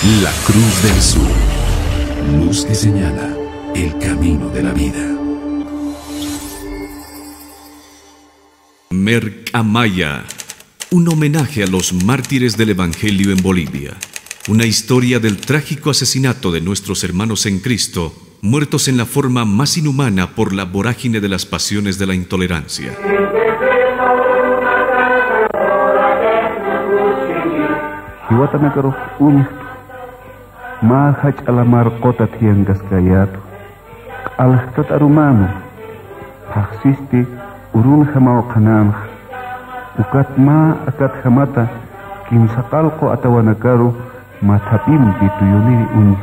La Cruz del Sur, luz que señala el camino de la vida. Mercamaya, un homenaje a los mártires del Evangelio en Bolivia. Una historia del trágico asesinato de nuestros hermanos en Cristo, muertos en la forma más inhumana por la vorágine de las pasiones de la intolerancia. Mahach alamar kota tiengas kayatu alhtat arumano taxisti urun hamao kanam ukat ma akat hamata kimsakalko atawanakaru matapim pituyuni unik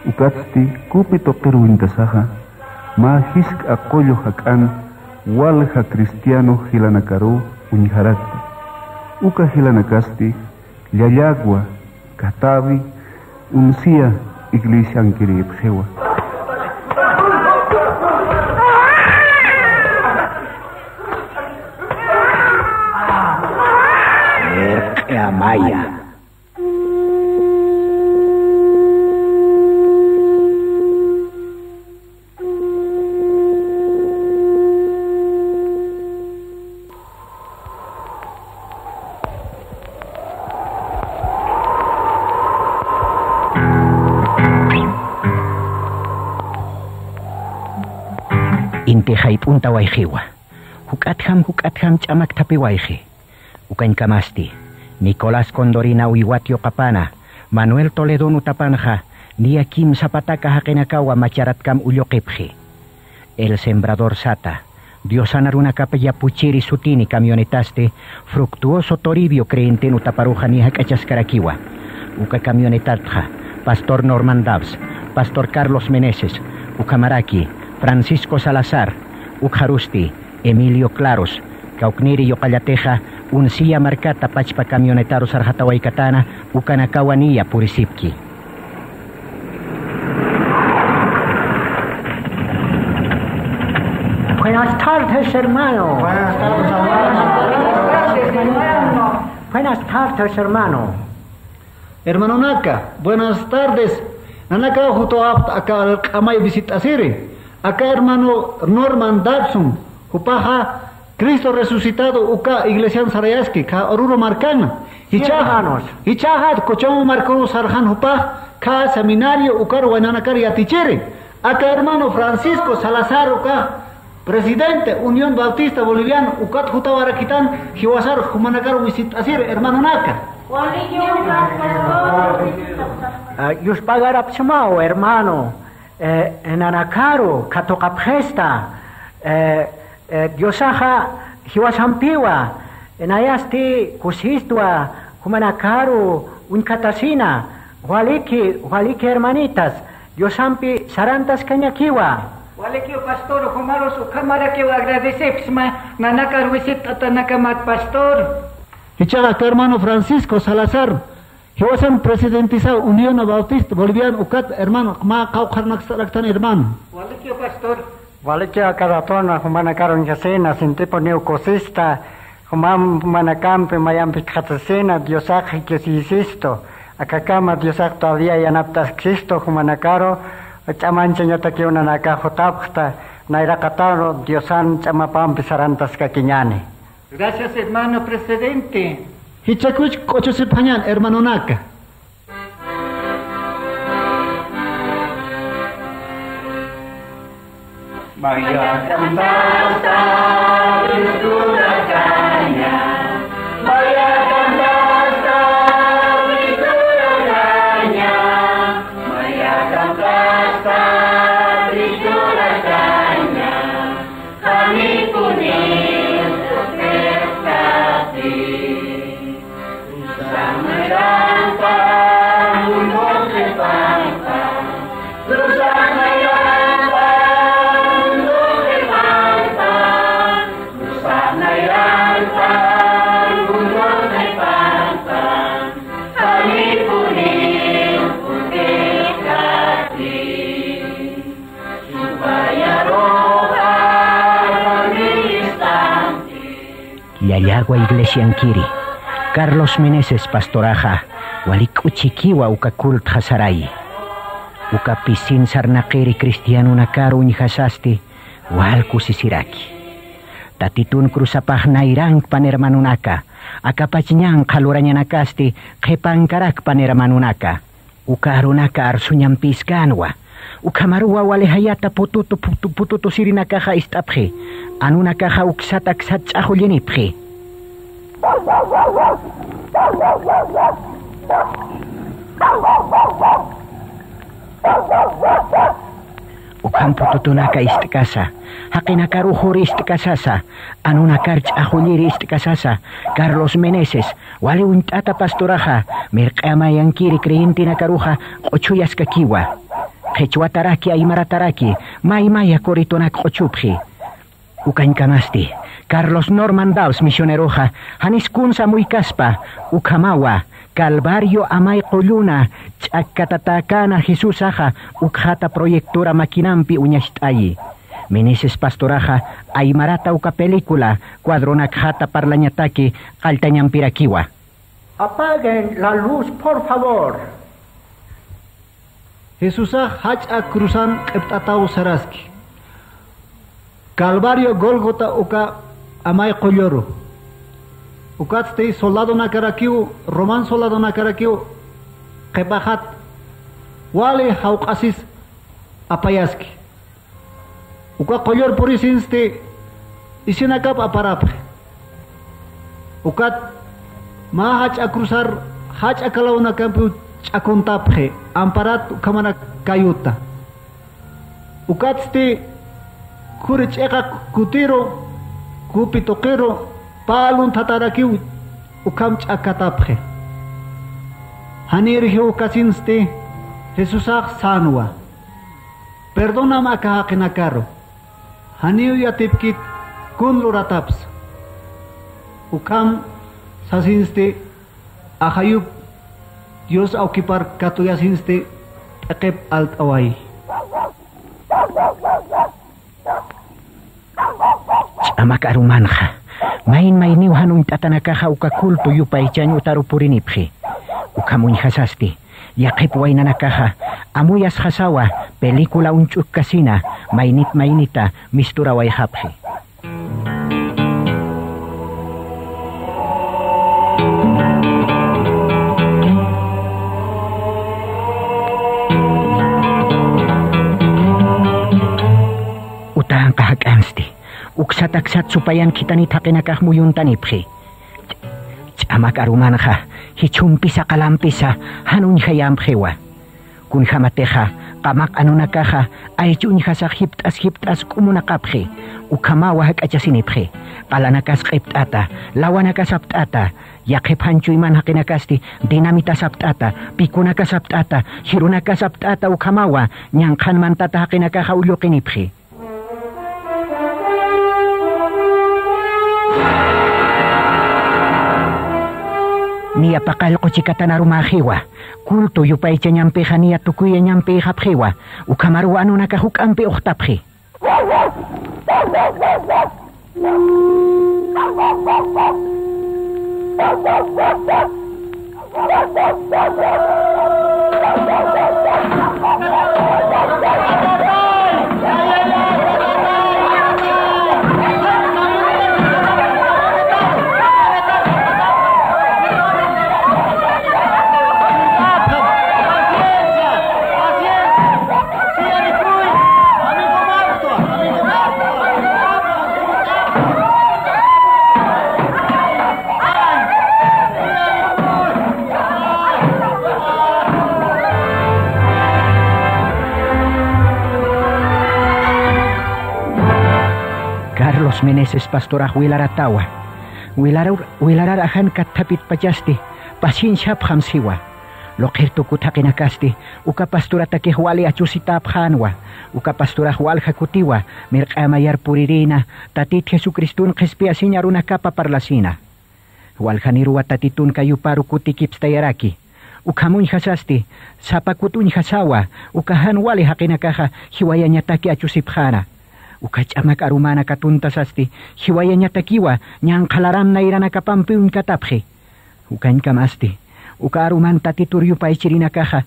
ukatsti kupito keruintasaha ma hisk akoyo hakan walha cristiano hilanakaru uniharakti uka hilanakasti yayagwa katavi uncia iglesia angkiri psewa. Mercamaya. Inti punta waihiwa. Hukatham chamak tapi waihi. Ukain kamasti. Nicolás Condorina Uiwatio Kapana. Manuel Toledo Nutapanja. Nia Kim Zapataca Hakenakawa Macharat Kam Ullokepji. El Sembrador Sata. Diosanaruna Capella Puchiri Sutini Camionetaste. Fructuoso Toribio Creente Nutaparuja Nia Cachascaraquiwa. Uka Camionetatja. Pastor Norman Dabs. Pastor Carlos Meneses. Ucamaraki. Francisco Salazar, Ujarusti, Emilio Claros, Caucniri Yocallateja, Uncia Marcata Pachpa Camionetaro Sarjatahuaycatana, Ucanacauanilla Purisipki. Buenas tardes, hermano. Buenas tardes, hermano. Hermano Naka, buenas tardes. Nanaka justo acá amay visita Siri. Acá hermano Norman Dabson, Jupaja, Cristo resucitado, Uka Iglesia Sarayaski, Ka Oruro Marcana. Hichahat, Cochamo Marco Sarjan Jupa, Ka Seminario, Ukar Guananakar y Atichere. Acá hermano Francisco Salazar, Uka, Presidente, Unión Bautista Boliviana, Ukat Jutawarakitan, Jiwasar, Jumanakar Visit Asir, hermano Naka. Yus pagarapchmao, hermano. En Anacaro, Catocapgesta, Diosaja, Hiwasampiwa, en Ayasti, Cusistua, Humanacaro, Uncatasina, Hualiki hermanitas, Diosampi, Sarantas Cañaquiwa. Hualiki pastor, Humaros, Camaraquiwa, agradecemos, Nanacar visit Atanakamat pastor. Hichaga, hermano Francisco Salazar. Hiwasan presidentiza Unión Bautista Boliviana ukat hermano ma kaukarnak saraktan hermano. Walikio pastor. Walikio karatona humana karon yasena sintepo neocosista humana campe mayampi katasena diosak que si insisto akakama diosak todavía yanaptas Cristo humana caro chamancha nyataki una nakajotapta nairakataro diosan chamapampi sarantas kakiñane. Gracias hermano presidente. Hichakuch cocho pañan, hermano Naka. Vaya cantata, Cristura caña. Vaya cantata, Cristura caña. Vaya cantata, Cristura caña. Kami punil, prestasi. Yayagua Iglesia Ankiri, Carlos Meneses Pastoraja, walik uchikiwa uka kult hasarai. Uka pisin sarnakiri Kristiano nakaru nyhasasti walku sisiraki. Tatitun krusapah nairang panermanunaka. Akapachnyang kaluranya nakasti kepangkarak panermanunaka. Uka arunaka arsunyampiskanwa. Uka maruwa wale hayata pututu sirinakaha istaphe. Anunakaha uksatak satsahuliniphe. Ukam pututunaka istikasa. Hakinakaruhuri istikasasa. Anunakarch ahuliri istikasasa. Carlos Meneses. Wale untata pastoraja. Mirkama yankiri kreyenti nakaruja. Ochuyas kakiwa. Quechuataraki aymarataraki. Maymaya koritonak ochupji. Ukankamasti. Carlos Norman Daus misioneroja. Haniskunsa muy caspa. Ukamawa. Calvario amay qolluna. Ch'akatatakana Jesus aja. Ukhata proyectora makinampi uñashtayi. Meneses pastoraja. Aymarata uka película. Cuadronakhata parlañataki. Altañampirakiwa. Apaguen la luz, por favor. Jesus hacha cruzan qeptatau saraski. Calvario Golgota uka amay qolloro. Ukatzte soldado nakarakiu, Roman soldado nakarakiu, qepahat wale hauqasis apayaski. Uka qollor purisinste isinakap aparapre. Ukat ma hacha cruzar hacha kalawna kampu chakuntapre amparat kamana kayuta. Ukatzte kuricheka kutiro kupitokero palun tatarakiu ukam chakatapre. Hanir hiu kasinste Jesusak sanwa. Perdóname akahakinakaro. Haniu yatipkit kun lurataps. Ukam sasinste ahayup Dios aukipar katuyasinste ekep alt awai. Amak arumanja. Main hanun tatanakaha uka kultu yupay chanyu tarupuriniphi. Ukamuñ hasasti. Yakip wainanakaha. Amuyas hasawa. Pelikula unchuk kasina. Mainita mistura wayhaphi. Utang kahak angsti. Uksatak-sat supayan kita nitakinakah muyuntaniphi. Amak arumanha. Hichumpisa kalampisa. Hanun hayamhewa. Kun hamateha. Kamak anunakaha. Aychunha sa hiptas kumunakaphe. Ukamawa hakachasiniphe. Kalanakas qiptata. Lawanakas aptata. Yakiphanchuyman hakinakasti. Dinamita saptata. Pikunaka saptata. Hirunaka saptata ukamawa. Nyangkan mantata hakinakaha ulokiniphe. Niya pakal ko chikata na rumahiwa. Kulto yupay cha nyampeha niya tukuya nyampeha phewa. Ukamaruwa ano nakahukampe oktaphe. Carlos Meneses pastorah wilaratawa. Wilararahan katapit pajasti. Pasinsya phamsiwa. Lokirto kutakinakasti. Uka pastoratake wali achusitap hanwa. Uka pastorah walha kutiwa. Mirkamayar puririna. Tatit Jesucristun kespiasinya runaka paparlasina. Walhaniruwa tatitun kayu paru kutikipstayaraki. Ukamuñ hasasti. Sapakutun hasawa. Ukahan wali hakinakaha. Hiwayanya taki achusipjana. Ukachamak arumana katuntasasti. Hiwayanya takiwa. Nyang kalaram na irana kapampiun kataphe. Ukan kamasti. uka arumanta tituryu paichirina caja,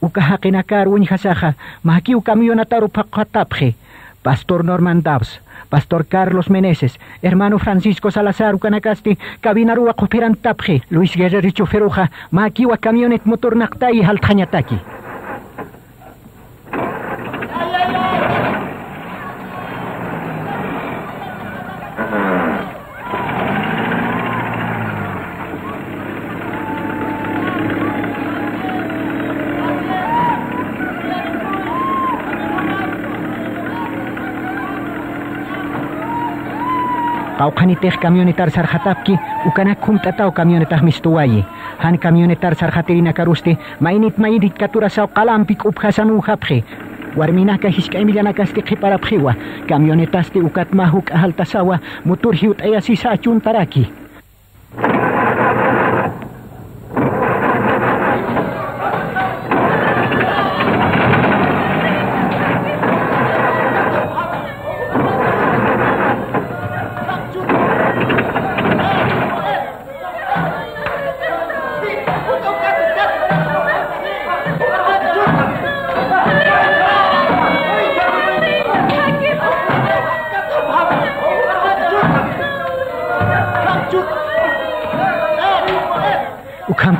uka haqinakar uñhasaja, makiu camionataru paqatapje, Pastor Norman Dabbs, Pastor Carlos Meneses, hermano Francisco Salazar ukanakasti, kabinarua cooperan tapje, Luis Guerrero choferuja, makiwa camionet motor naktai halthañataki. Qawqanitej camionetar sarjatapki ukanak kumtatao camionetaj mistuwayi. Han camionetar sarjaterina karuste mainit katurasao qalampik uphasan uhapje. Warminaka hisk'aymillanakasti qiparapjiwa. Camionetasti ukatmahuk ahaltasawa muturhi ut'ayasisa achuntaraki.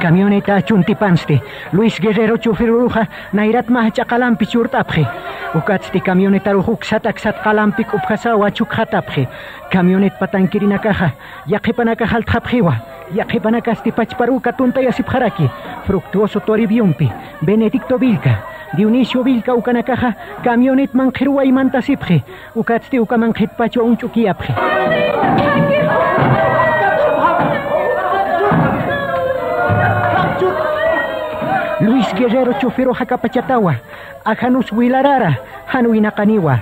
Camioneta chuntipanste, Luis Guerrero choferuja, nairat mahachakalampi churtapje. Ukatsti camioneta rujuk satak sat kalampik uphasawa chukhatapje. Camionet patankirina caja, yaqipanaka haltapjewa, yaqipanakasti pachparuka tuntayasipjaraki, Fructuoso Toribiumpi, Benedicto Vilca, Dionisio Vilca ukanakaja, camionet manjerua y mantasipje, ukatsti ukamanjet pacho unchukiapje. Luis Guerrero chofero hakapachatawa, ajanus wilarara, hanuinakaniwa.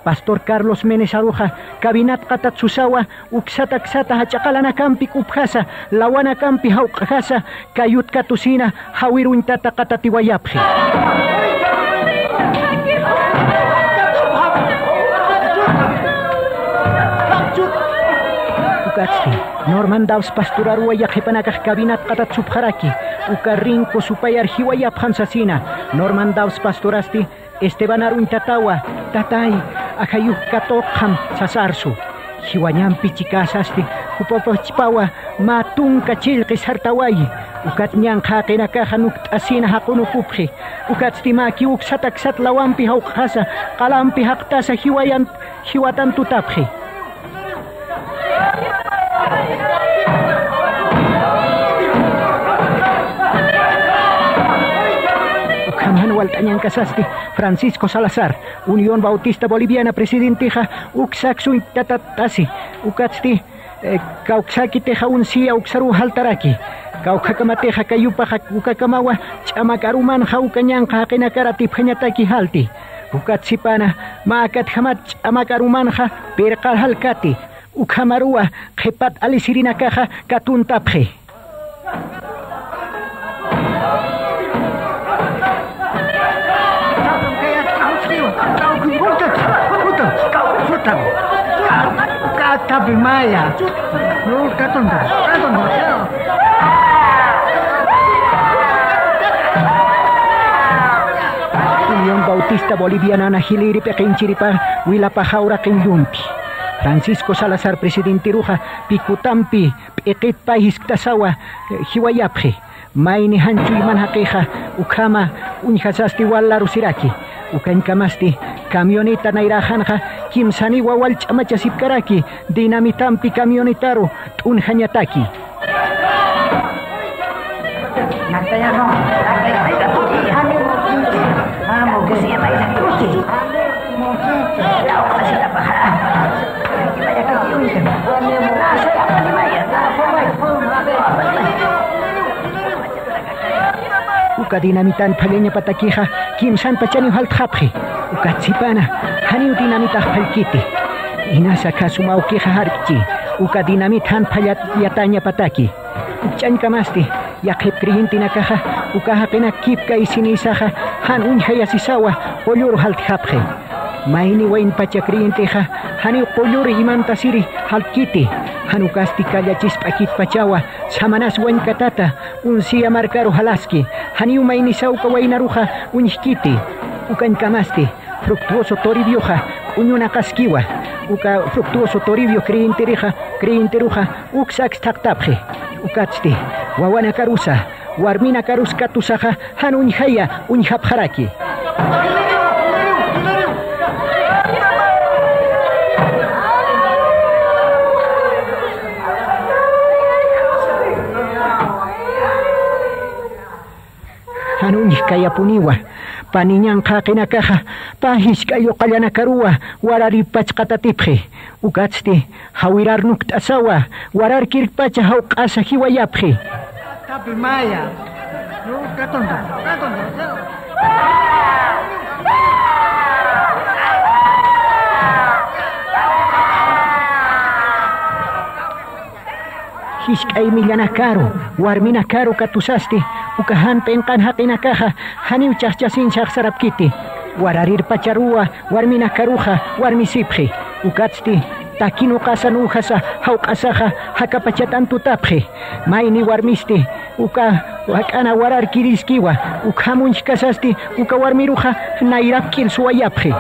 Pastor Carlos Menes Aruja, kabinat katatsusawa, uksataksata hachakalanakampi upjasa, lawanakampi haukjasa, kayut katusina, hawiruintata katatiwayapje. Norman Dabbs pasturarua yaqipanakaq kabinat qatatsupharaki ukarrinko supayar hiwayap hansasina Norman Dabbs pasturasti Esteban Aruintatawa tatay akayuq katoqham sasarsu hiwañampi chikasasti hupapachpawa matunka chillqis hartawayi ukat ñanqa qinakaqa nukt'asina haqunukupji ukatsti maki uksatak lawanpi hawqhasa qalampi haqtasa hiwatan tutapji. Manuel Tañan Casasti, Francisco Salazar, Unión Bautista Boliviana, Presidentija, Uxaxu Tatatasi, Uxasti, Cauxaki Teja Uncia, Uxaru Haltaraki, Caucacamateja Cayupaja, Ucacamawa, Chamakaruman, Jaucañan, Jaquenacarati, Pañataki Halti, Ucatsipana, Maacat Hamat, Chamakarumanja, Percal Halcati, Ucamarua, Jepat Alisirina Caja, Catuntapje. Kata Bimaya, no katonda. Unión Bautista Boliviana Nahiliri Pequinchiripa, Huilapa Jaura Kenyumpi. Francisco Salazar, Presidente Ruja, Picutampi, Pequet País Tasawa, Hiwayapje, Maini Hanchu y Manjaqueja, Ukama, Unjasasti Walarusiraki, Ukankamasti, Camioneta Nairajanja, Kimsani Wawal Chamachasipkaraki, Dinamitampi Camionetaro, Tunjañataki. Uka dinamitan paleña patakija, Kimsan Pachani Haltjapje, Uka Tsipana, Haniu dinamita Halkiti, Inasa Kasumauquija Harchi, Uka dinamitan Payat Yataña Pataki, Ukchankamasti, Yakep Kriintina Kaja, Uka Hapena Kipka y Sinisaja, Han Unjayasisawa, Polur Haltjapje, Maini Wain Pachakriinteja, Haniu Polur Imantasiri Halkiti, Hanukasti Kallachis Pakit Pachawa, Samanas Wain Katata, unsia marcaro halaski haniu mainisauka wainaruja unishkiti ukan kamasti fructuoso toribioja uñuna kaskiwa uka fructuoso toribio creinteruja uksax taktapje ukatsti wawana karusa warmina karuska tusaja han unjaya unjapjaraki Kaya puniwa paninyang kakinakaha pahis kayo kalyanakaruwa warari pachkatatipje ukatsti hawirar nukt asawa warar kirpacha hauk asa hiwayapje tapi maya no katonda hiskay milana karo warmina karo katusasti ukahan penkan hakinakaha haniu chachchasin sarapkiti wararir pacharua warmina karuja warmisipje ukatsti takino kasan ujasa haukasaja hakapachatan tutapje maini warmisti uka wakana warar kiriskiwa ukhamunch kasasti uka warmiruja nairapkil suayapje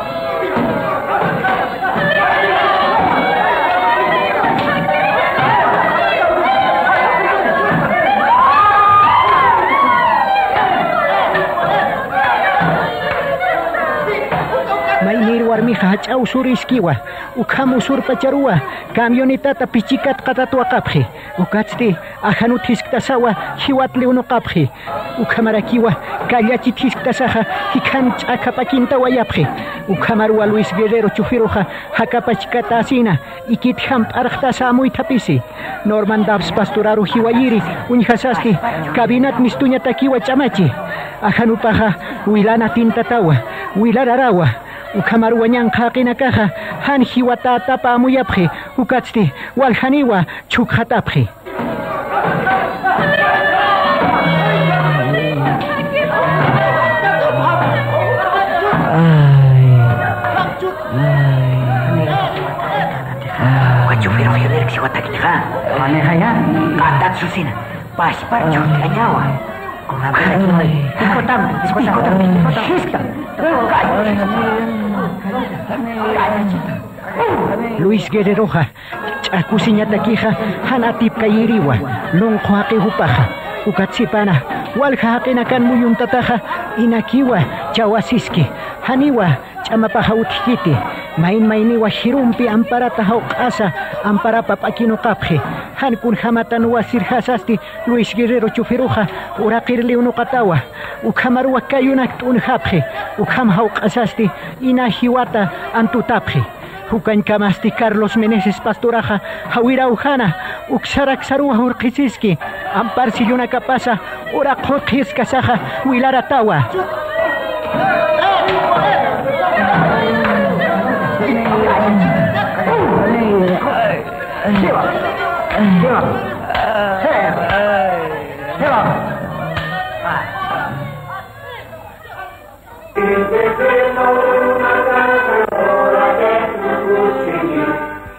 warmija hach'aw suriskiwa ukhamu surpacharua camionetata pichikat qatatuaqapje ukatsti ajanut hisktasawa hiwatli unuqapje ukhamarakiwa kallachit hisktasaja hikhan ch'akapakinta wayapje ukhamarua Luis Guerrero chufiruja hakapachkata asina ikit hamp'arqtasa amuytapisi Norman Dabs Pasturaru hiwayiri unjasasti kabinat mistuñatakiwa ch'amachi ajanupaja wilana tintatawa wilararawa ukamaruwañan qaqinakaja han hiwatata pamuyapje ukatsti waljaniwa chukhatapje wachufiro hioner siwatakitja manejaya katat susina pasparchu kañawa Luis Guerreroja ch'akusiñatakiqa hanatip kayiriwa lonqo haqihupaqa ukatsipana walqa haqinakan muyuntataqa inakiwa chawasiski haniwa ch'amapaqa utkiti mayniwa hirumpi amparata hawq'asa amparapa p'akinuqapje hankun hamatan wasir hasasti Luis Guerrero chufiruja uraqirli unuqatawa ukhamaruwa kayunak t'unjapje ukham hawq'asasti ina hiwata antutapje hukan kamasti Carlos Meneses Pasturaja hawiraujana uksarak saruwa hurqisiski amparsi yunakapasa uraq hutqiskasaja wilaratawa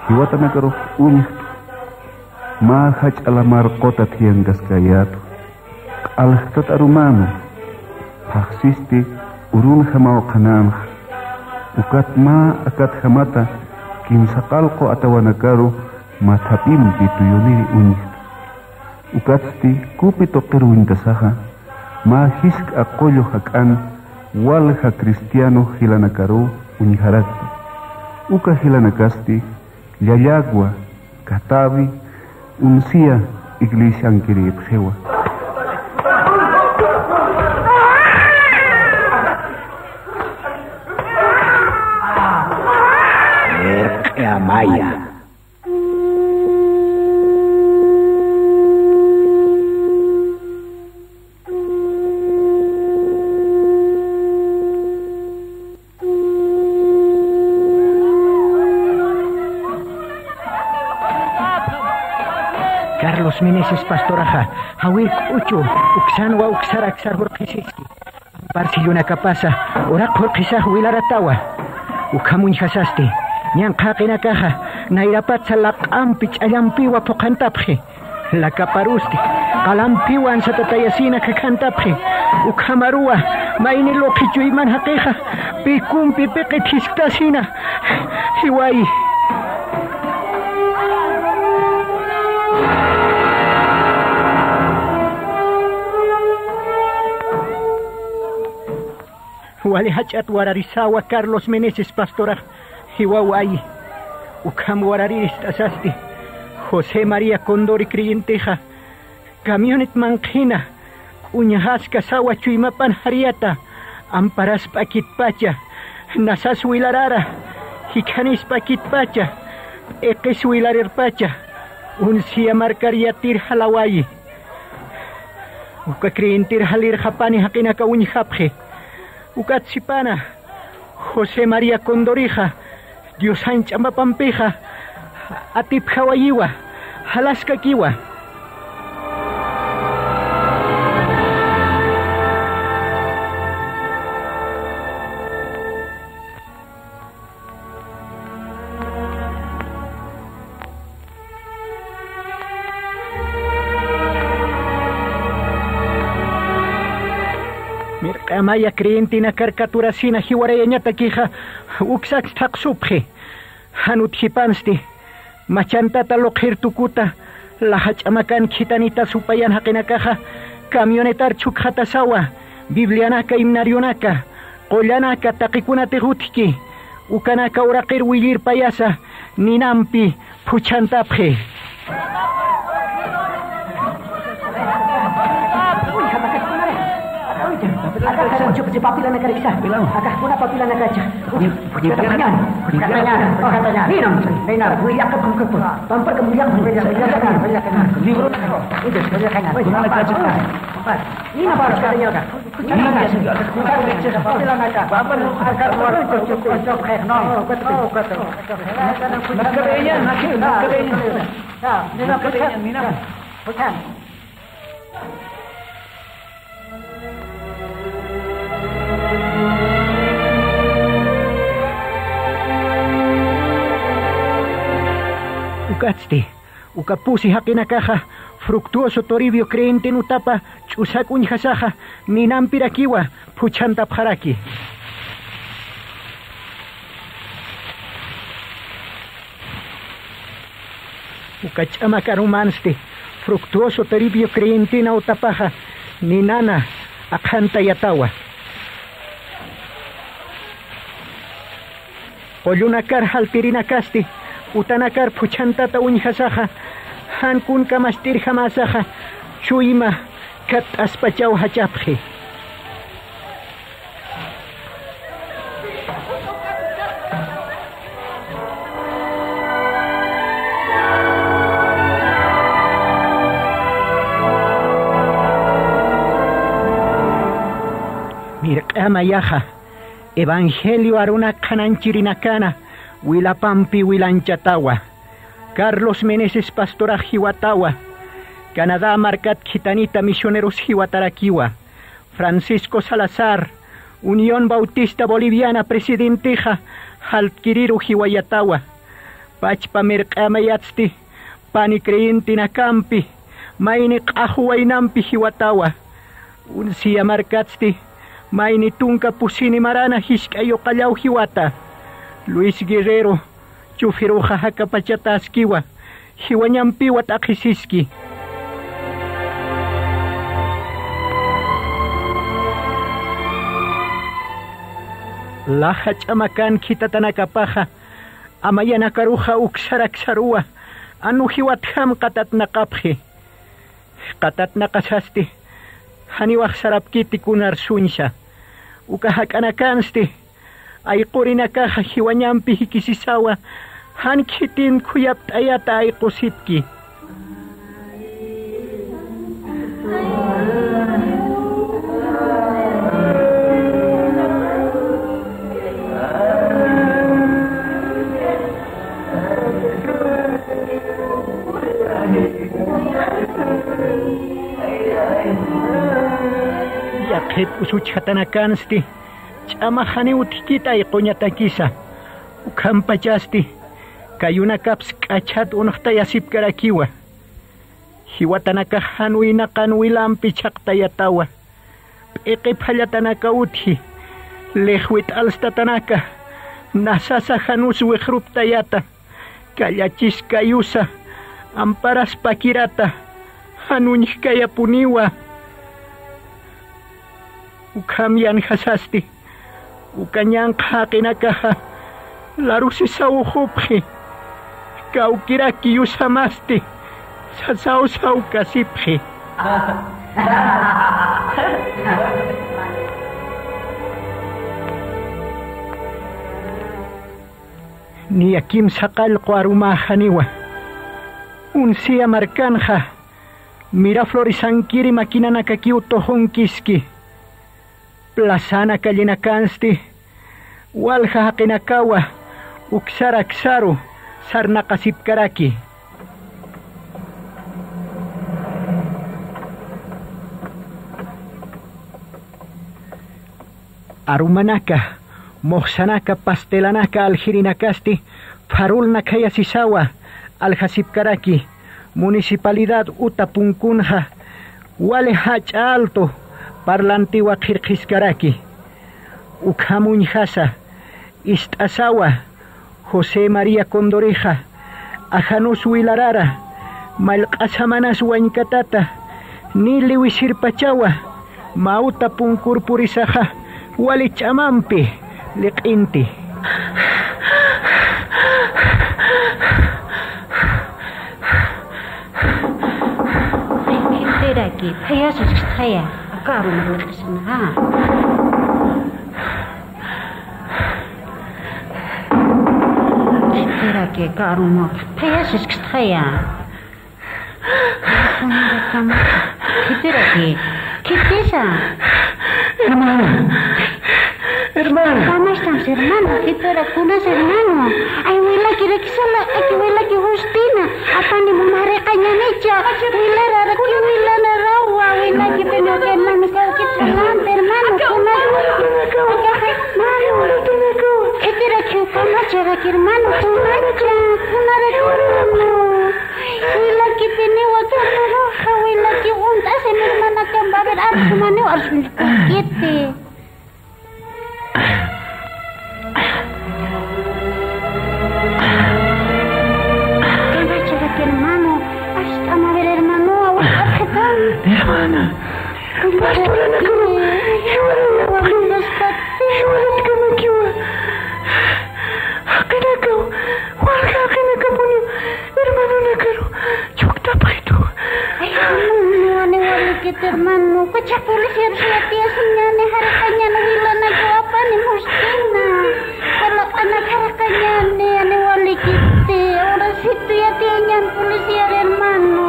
Hiwatana karo uña ma hach alamar kota tiendas kayatu alhtat arumano paxisti urun hamao kanan ukat ma akat hamata kimsaqalqo atawanakaru matapim pituyuniri uña ukatsti kupi toqiru wintasaja ma hisk aqollo hakan walha cristiano hilanakaru uñiharakti uka hilanakasti Yayagua, Katavi, Uncia, Iglesia Anquiripjewa. Maya. Carlos Meneses Pastoraja hawir uchu uksanwa uksaraksar hurqisiski parsiluna kapasa uraq hurqisaj wilaratawa ukhamuñ hasasti ñan qaqinakaja nairapat salaq'ampi ch'allanpiwa puqantapje lakaparusti qalampiwan satatayasina kakantapqi ukhamarua mayni loqhichuyman haqiqa pikumpi piqi thistasina hiwayi wali hachat wararisawa Carlos Meneses Pastora hiwawayi ukam warariris tasasti José María Condori Crienteja camionet manqina uñahasca sawa chuymapan hariata amparas pakit pacha nasas wilarara hikanis pakit pacha eqis wilarir pacha unsia markariatir halawayi uka crientir halir japani hakina ka uñhapje ukat sipana José María Condorija Dios ancha mapampeja atip hawayiwa halaska kiwa Amaya creentina karkaturasina hiwarayañata kija uksak taqsupje hanut hipansti machantata loqhirtukuta lahach'amakan khitanita supayan haqinakaja camionetar chukhata sawa biblianaka himnarionaka qollanaka taqikunati hutki ukanaka uraqir willir payasa ninampi phuchantapje Acá se papila na kariksa. Acá kuna papila na kaca. Punya pertanyaan. Minum. Benar. Mulia ke pangkep. Pampar ke mulia. Libro. Itu sudah kan. Kuna kaca. Pampar. Ini apa katanya kan? Ini biasa. Kita papila na kaca. Pampar akar luar cocok khair no. Betul. Nakerenya. Ya, nakerenya minum. Bukan. Ukatsti, ukapusi hakinakaja, fructuoso toribio creente nutapa, chusak unhasaja, ninampirakiwa, puchantapjaraki. Ukachamakarumansti, fructuoso toribio creente nautapaja, ninana, akanta yatawa. Oyunakar haltirinakasti, utanakar puchantata uñhasaja hankun kamastir jamasaja chuyma kat aspachau hachapje mirqama yaja evangelio aruna kananchirinakana Wilapampi Wilanchatawa, Carlos Meneses Pastora Jiwatawa, Canadá Marcat Gitanita Misioneros Jiwatarakiwa, Francisco Salazar, Unión Bautista Boliviana Presidenteja, Haltkiriru Jiwayatawa, Pachpa Merkamayatsti, Pani Creyenti Nakampi, Maini Kahuainampi Jiwatawa, Unsia Marcatsti, Maini Tunka Pusini Marana Hishkayo Kallau Jiwata, Luis Guerrero, Chufiruja Hakapachataskiwa, Hiwanyampiwa Takisiski. Lahachamakan kitatanakapaja, Amayanakaruja Uksaraksarua, Anuhiwatham Katatnakapje, Katatnakasasti, Haniwak Sarapkiti Kunar Sunsha, Ukahakanakansti, Ayqurinakaja hiwañampi hikisisawa hankitin kuyaptayata ayqusitki yaqhip usuchatanakansti Chamahani utikita y qoñatakisa ukampachasti kayuna kaps kachat unuqta yasip karakiwa Hiwatanaka hanuina kanwilampi chaqtayatawa. P'allatanaqa uthi. Lejwit alstatanaka. Nasasa hanus wihruptayata. Kallachiscayusa. Amparas pakirata. Hanuñkaya puniwa. Ukamyan hasasti. Ukanyan haqinakaha. Larusi sawuhuphi. Kaukiraki yusamasti. Sasaw kasiphi. Ni akim sakal arumahaniwa. Unsia markanja. Miraflorisankiri makinanaka kiutohonkiski. Plasana kallinakansti. Walja haqinakawa. Uksara sarnakasipkaraki. Arumanaka, mohsanaka pastelanaka aljirinakasti, farulnakaya sisawa, aljasipkaraki, municipalidad utapunkunja, wale hacha alto, parlantiwa kirkiskaraki, ukhamuñjasa, istasawa, José María Condorija, ajanus wilarara, malqasamanas wañkatata, nili wisirpachawa, mauta punkurpurisaja, walichamampi, liqinti. Espera aquí, payasos que está acá, no me Espera que Karumo, payasos que está Espera aquí, ¿qué pesa? Hermana. ¿Cómo estás, hermano? Espera, ¿cunas hermano? Ay, huela que sala, aquí huela que Justina, apa ni mumare cañanecha, huela rara que huela la rawa, huela que tengo que hermano, que salante, hermano, Espera que camacha, que hermano, una hermano. Huela que tengo otra roja, huela que untas en hermana que va a ver algo maneo al coquete. Hermana, pastora nakaro, hiwalat kama kiwa. Hakinakaw, walga hakinakapunyo, hermano nakaro, chukta prito. Ay, ane walikit hermano, kachapulis harus latihan ni harakanya na hila na apa ni Justina. Kalau anak harakanya ni ane walikit, orang situ ya tianyan polisi hermano.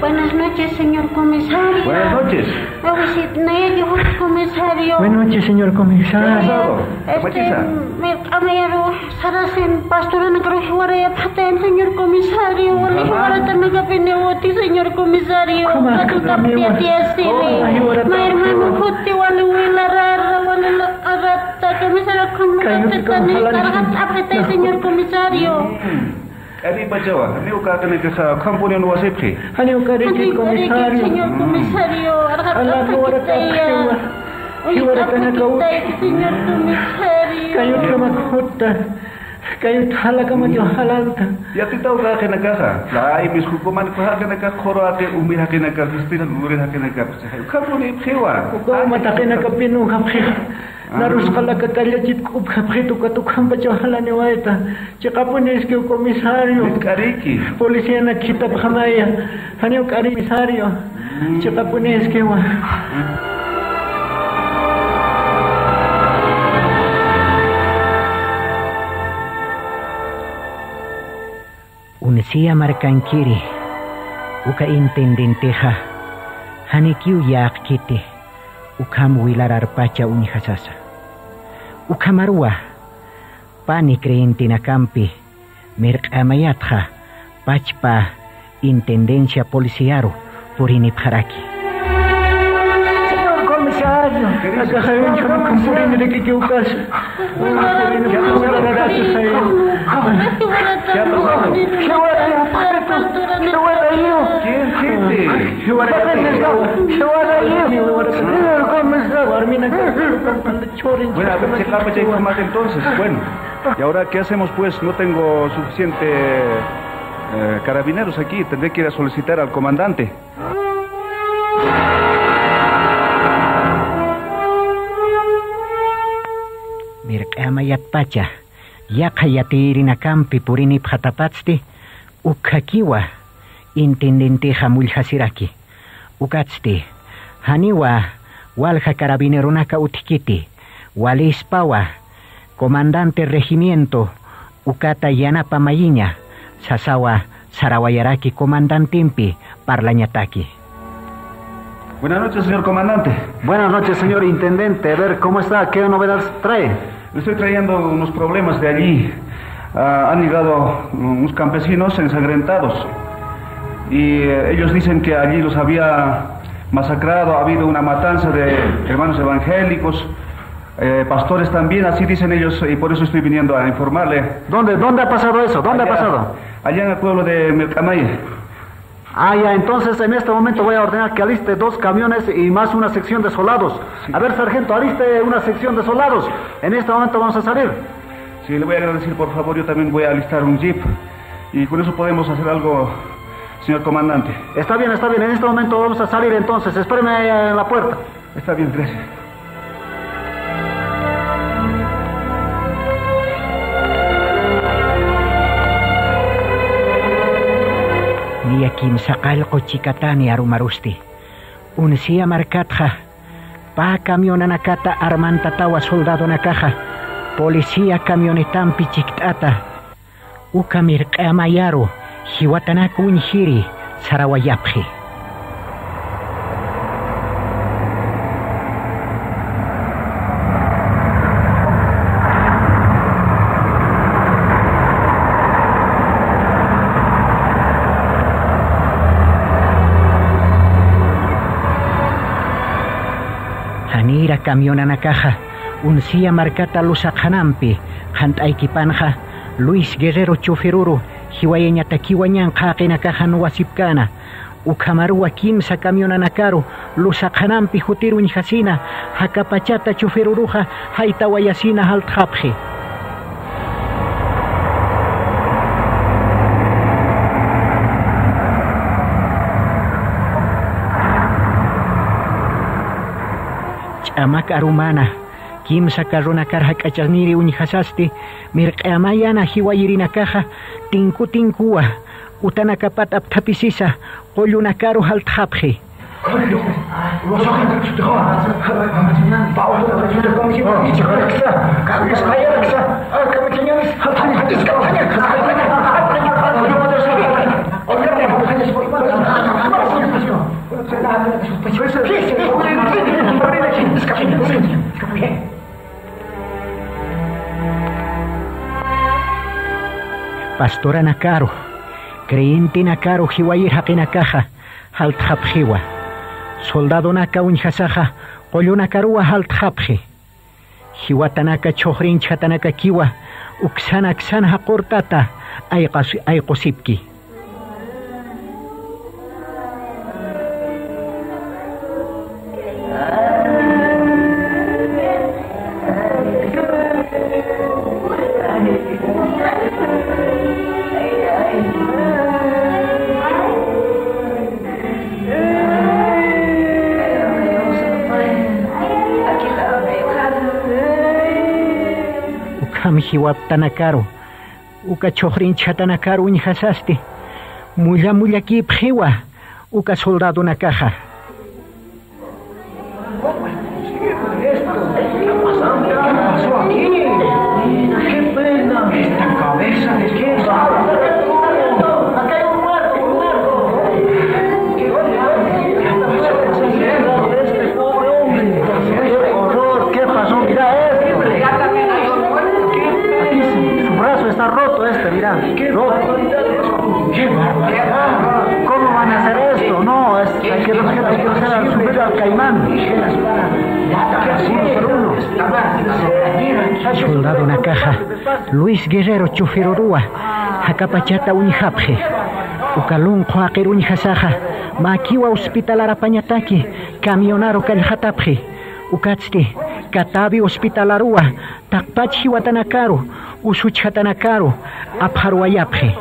Buenas noches, señor comisario. Buenas noches. Comisario. Buenas noches, señor comisario. Me cambiaron Sarasen, pastora Necrojuara, Paten, señor comisario. Ahora también capineuti, señor comisario. Atu tapia tiasili. Mi hermano Futi, wale wila rara, wale arata, comisario con apete, señor comisario. Adi bacawa, ni uka kena kesa kampung yang luas sepri. Hani uka riki komisario. Señor comisario, Allah nuara tapkewa. Hiwara kena kau. Señor comisario. Kayu kama kota. Kayu thala kama johalanta. Ya tita uka kena kasa. Lai mis hukuman kuha kena kasa khoro ate umi hakena kasa Justina lurin hakena kasa. Kampung ni phewa. Uka mata kena kapinu kaphe. Narus kala katalya kup kaphetu katukam bajohalane waita. Chikapunes que komisario. Kariki. Policía na kita phamaya. Hani uka komisario. Chikapunes que wa. Unsía markankiri, uka intendenteja, hanikiu yak kite, ukam wilarar pacha unihasasa. Ukamarua pani creentina campi mirq'amayatqa pachpa intendencia policiaro purini pharaki. Señor comisario, akajarincho no kampurini de que ukas. Bueno, a ver, checamos ya más entonces. Bueno, ¿y ahora qué hacemos pues? No tengo suficiente carabineros aquí, tendré que ir a solicitar al comandante. Mirq'amayat pacha, yaqayatiirina campi purini phatapatsti, ukhakiwa, intendente hamulhasiraki. Ukatsti, haniwa, walha carabineronaka utikiti, walispawa, comandante regimiento, ukata yanapa mayiña, sasawa, sarawayaraki comandantimpi, parlañataki. Buenas noches, señor comandante. Buenas noches, señor intendente. A ver, ¿cómo está? ¿Qué novedades trae? Le estoy trayendo unos problemas de allí. Han llegado unos campesinos ensangrentados. Y ellos dicen que allí los había masacrado, ha habido una matanza de hermanos evangélicos, pastores también, así dicen ellos, y por eso estoy viniendo a informarle. ¿Dónde ha pasado eso? ¿Dónde ha pasado? Allá en el pueblo de Melcamaya. Ah, ya, entonces en este momento voy a ordenar que aliste 2 camiones y más una sección de soldados. Sí. A ver, sargento, aliste una sección de soldados. En este momento vamos a salir. Sí, le voy a agradecer, por favor, yo también voy a alistar un jeep. Y con eso podemos hacer algo, señor comandante. Está bien, en este momento vamos a salir entonces. Espéreme ahí en la puerta. Está bien, gracias. Niyakim sakalko chikatani arumarusti. Unsia markatja. Pa camiona nakata armantatawa soldado nakaja. Policía camionetampi chiktata. Ukamir qamayaro. Hiwatanaka unhiri. Sarawayapji. Hanira camionana nakaja. Unsia markata lusakhanampi. Hantaykipanja. Luis Guerrero Choferuro. Hiwayeña takiwañan qaqinakajan wasipkana. Ukamaruwa kimsa camionanakaro. Lusakhanampi hutirun hasina. Hakapachata choferuruja. Haitawayasina haltjapje. Chamak arumana. Kimsa karuna karha kachaniri unihasasti. Mirqamayana hiwayirinakaja. Tinku utanakapat aptapisisa. Qollunakaru haltjapje. Pastora Nakaro, creyente Nakaro, hiwayir haqinakaja, haltjapjiwa. Soldado naka unhasaja, qollo Nakarua haltjapje. Hiwatanaka chohrin chatanaka kiwa, uksana haqortata, ayqosipki. Hiwap tanakaro, uka chohrin chatanakaro unhasasti, mulla kipjiwa, uka soldado nakaja. Esta cabeza de qué es. Acá hay un muerto. Este pobre hombre. ¡Qué horror! ¿Qué pasó? Mira esto. mira, ¿cómo van a hacer esto? No, hay que respetar subir al caimán. Soldado Nakaja, Luis Guerrero Chufirorua, Hakapachata Unijapje, Ukalun Joaquer Unijasaja, Makiwa Hospital Arapañataki, Camionaro Kaljatapje, Ukatsti, Katabi Hospitalarua, Takpachi Watanakaro, Usuchatanakaro, Apharuayapje.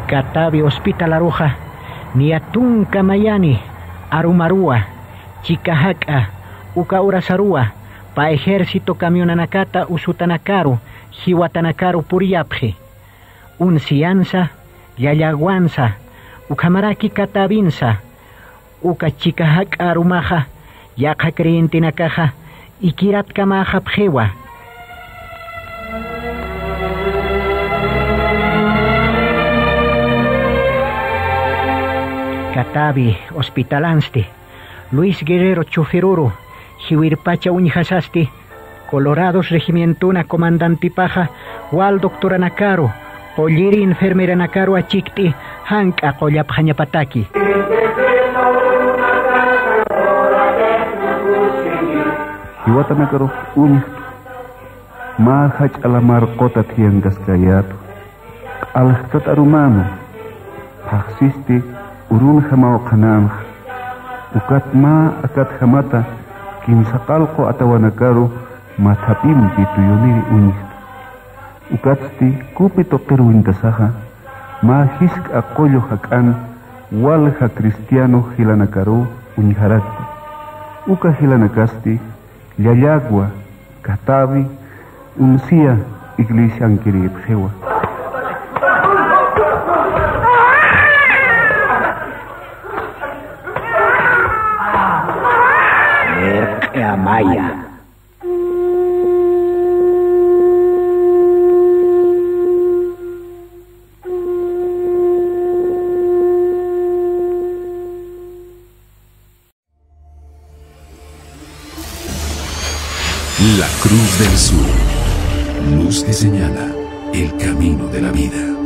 Katabi Hospital Aruja, Niatun Kamayani, Arumarua, Chikahaka, Ukaurasarua, Pa Ejército Camionanakata Usutanakaru, Hiwatanakaru Puriapje, Uncianza, Yayaguanza, Ukamaraki Katabinza, Uka Chikahaka Arumaja, Yakakrientinakaja, Ikirat Kamaja Pjewa. Katabi, Hospitalanste, Luis Guerrero Chufiruru, Jiwirpacha Unijasasti, Colorados Regimientuna Comandantipaja, Wal Doctora Nakaro, Polliri Enfermera Nakaro Achikti, Hanka Koyapjañapataki. Hiwata Nakaro Unijtu, Mahach Alamar Kota Tiangas Kayatu, Alhtat Arumano, Paxisti, Urun Hamao Kananj, Ukat ma akat hamata, Kimsakalko Atawanakaru, Matapim Pituyoniri Unijtu. Ukatsti Kupito Peru Intasaja, Ma Hisk Akoyo Hakan, Walja Cristiano Hilanakaru Unijarati. Uka Hilanakasti, Yayagua, Katabi, Uncia, Iglesia Ankiri Pjewa. Maya. La Cruz del Sur, luz que señala el camino de la vida.